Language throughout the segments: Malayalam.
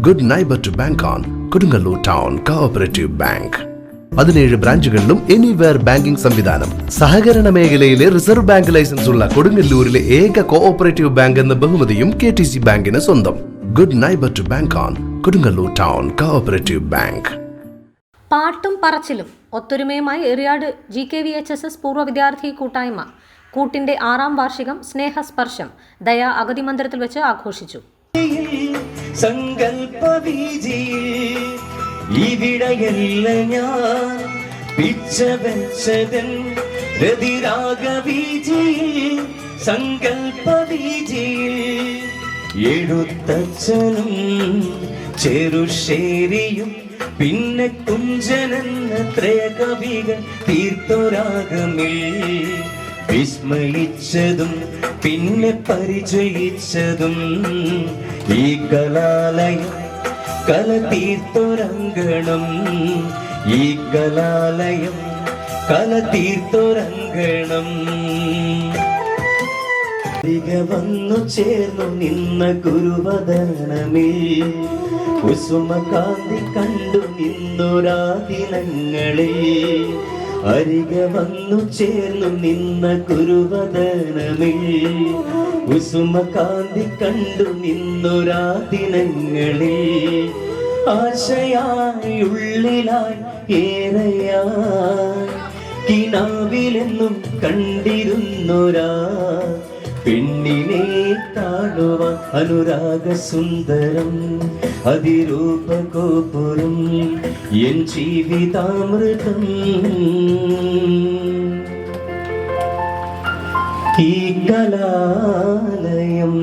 Good neighbour to bank on Kodungallur town cooperative bank. 17 ബ്രാഞ്ചുകളിലും എനിവെയർ ബാങ്കിംഗ് സംവിധാനം. സഹകരണ മേഖലയിലെ റിസർവ് ബാങ്ക് ലൈസൻസ് ഉള്ള കൊടുങ്ങല്ലൂരിലെ ഏക കോഓപ്പറേറ്റീവ് ബാങ്ക് എന്ന ബഹുമതിയും KTC ബാങ്കിന് സ്വന്തം. Good neighbour to bank on Kodungallur town cooperative bank. പാട്ടും പറച്ചിലും ഒത്തൊരുമയുമായി എറിയാട് GKVHSS പൂർവ്വ വിദ്യാർത്ഥി കൂട്ടായ്മ കൂട്ടിന്റെ 6ാം വാർഷികം സ്നേഹസ്പർശം ദയ അഗതി മന്ദിരത്തിൽ വെച്ച് ആഘോഷിച്ചു. എഴുത്തച്ഛനും ചെറുശേരിയും പിന്നെ കുഞ്ചനെന്ന ത്രയകവികൾ തീർത്തൊരാഗമിൽ വിസ്മയിച്ചതും പിന്നെ പരിചയിച്ചതും ഈ കലാലയം കല തീർത്തൊരങ്കണം. ഈ കലാലയം കല തീർത്തൊരങ്കണം. വന്നു ചേർന്നു നിന്ന ഗുരുവദനമിൽ കുസുമകാന്തി കണ്ടു നിന്നൊരാ ദിനങ്ങളിൽ. അരികെ വന്നു ചേർന്നു നിന്ന ഗുരുവദനമിൽ കുസുമകാന്തി കണ്ടു നിന്നൊരാ ദിനങ്ങളിൽ. ആശയായി ഉള്ളിലായി ഏറെയായി കിനാവിലെന്നും കണ്ടിരുന്നൊരാ പെണ്ണിനെ കാണുവാൻ അനുരാഗ സുന്ദരം അതിരൂപഗോപുരം എൻ ജീവിതാമൃതം. ഈ കലാലയം.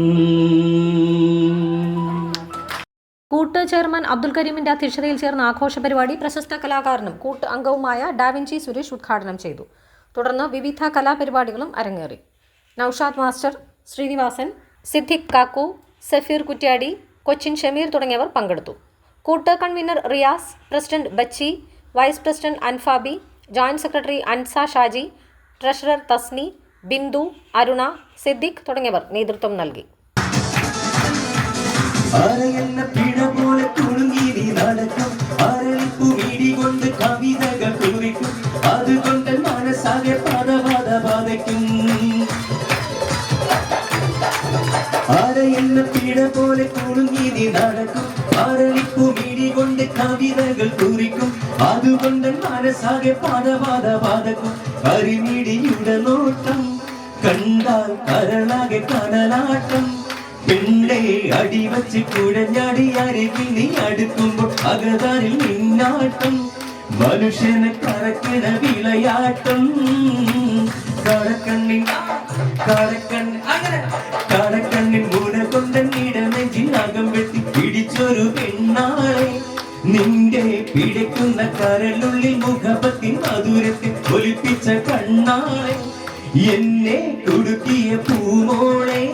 കൂട്ട് ചെയർമാൻ അബ്ദുൽ കരീമിന്റെ അധ്യക്ഷതയിൽ ചേർന്ന ആഘോഷ പരിപാടി പ്രശസ്ത കലാകാരനും കൂട്ട് അംഗവുമായ ഡാവിഞ്ചി സുരേഷ് ഉദ്ഘാടനം ചെയ്തു. തുടർന്ന് വിവിധ കലാപരിപാടികളും അരങ്ങേറി. നൌഷാദ് മാസ്റ്റർ, ശ്രീനിവാസൻ, സിദ്ദിഖ് കാക്കു, സഫീർ കുറ്റ്യാടി, കൊച്ചിൻ ഷമീർ തുടങ്ങിയവർ പങ്കെടുത്തു. കൂട്ട് convener Riyas, president Bachi, vice president Anfabi, joint secretary Ansa Shaji, treasurer Tasni, Bindu, Aruna, Siddique തുടങ്ങിയവർ നേതൃത്വം നൽകി. പിഴ പോലെ കുളുങ്ങി നടക്കും ആരളിപ്പു വീടി കൊണ്ട് കവിതകൾ കുറിക്കും അതുകൊണ്ട് മനസ്സാകെ പാതപാതപാതക്കും കരിമിടിയുടെ നോട്ടം കണ്ടാൽ കരളാകെ കടലാട്ടം പെണ്ണെ അടിവച്ച് കുഴഞ്ഞാടി അരികിൽ നീ അടുക്കുമ്പോൾ അകതാരിൽ നിന്നാട്ടം മനുഷ്യനെ കറക്കണ വിളയാട്ടം കടക്കണ്ണിൻ കടക്കണ്ണിൻ മുന കൊണ്ടിടനെഞ്ചിൽ അകം വെട്ടി പിടിച്ചൊരു പെണ്ണാളെ നിന്റെ പിടിക്കുന്ന കരളുള്ളിൽ മുഖപത്തിൻ മധുരത്തിൽ ഒലിപ്പിച്ച കണ്ണാളെ എന്നെ കുടുക്കിയ പൂമോളെ